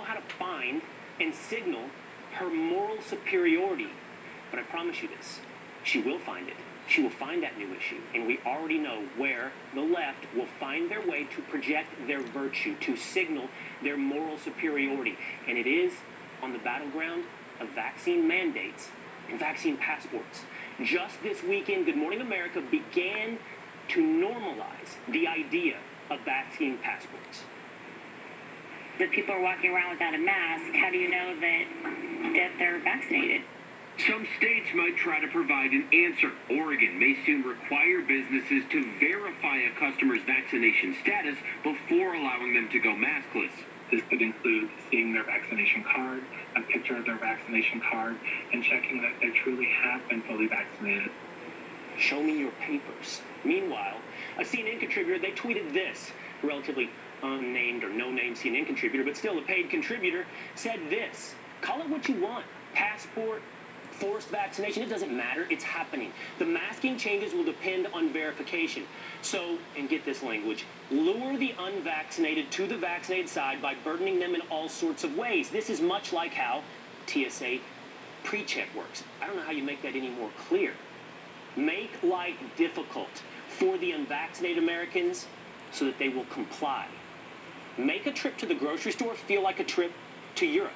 know how to find and signal her moral superiority. But I promise you this, she will find it. She will find that new issue, and we already know where the left will find their way to project their virtue, to signal their moral superiority, and it is on the battleground of vaccine mandates and vaccine passports. Just this weekend, Good Morning America began to normalize the idea of vaccine passports. If people are walking around without a mask, how do you know that they're vaccinated? Some states might try to provide an answer. Oregon may soon require businesses to verify a customer's vaccination status before allowing them to go maskless. This could include seeing their vaccination card, a picture of their vaccination card, and checking that they truly have been fully vaccinated. Show me your papers. Meanwhile, a CNN contributor, they tweeted this, a relatively unnamed or no-name CNN contributor, but still a paid contributor, said this: call it what you want, passport, forced vaccination, it doesn't matter, it's happening. The masking changes will depend on verification. So, and get this language, lure the unvaccinated to the vaccinated side by burdening them in all sorts of ways. This is much like how TSA pre-check works. I don't know how you make that any more clear. Make life difficult for the unvaccinated Americans so that they will comply. Make a trip to the grocery store feel like a trip to Europe.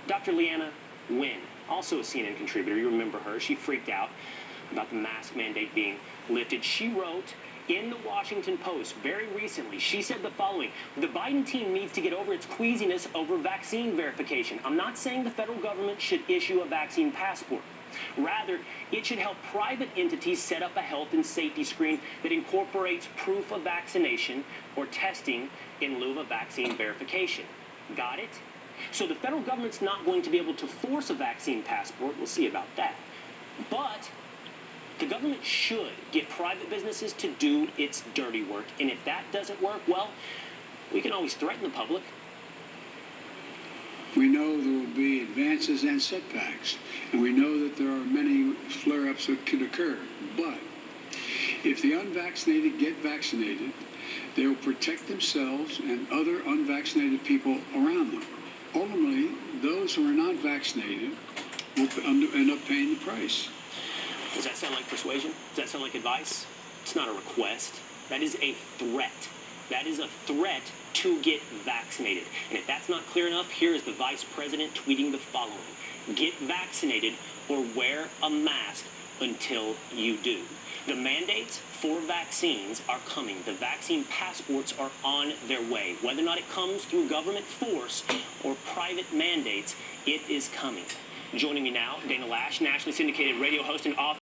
Dr. Leanna Nguyen, also a CNN contributor, you remember her, she freaked out about the mask mandate being lifted. She wrote in the Washington Post very recently, she said the following: the Biden team needs to get over its queasiness over vaccine verification. I'm not saying the federal government should issue a vaccine passport. Rather, it should help private entities set up a health and safety screen that incorporates proof of vaccination or testing in lieu of vaccine verification. Got it? So the federal government's not going to be able to force a vaccine passport. We'll see about that. But the government should get private businesses to do its dirty work. And if that doesn't work, well, we can always threaten the public. We know there will be advances and setbacks, and we know that there are many flare-ups that could occur. But if the unvaccinated get vaccinated, they will protect themselves and other unvaccinated people around them. Ultimately, those who are not vaccinated will end up paying the price. Does that sound like persuasion? Does that sound like advice? It's not a request. That is a threat. That is a threat to get vaccinated. And if that's not clear enough, here is the vice president tweeting the following: get vaccinated or wear a mask until you do. The mandates for vaccines are coming. The vaccine passports are on their way. Whether or not it comes through government force or private mandates, it is coming. Joining me now, Dana Lash, nationally syndicated radio host and author.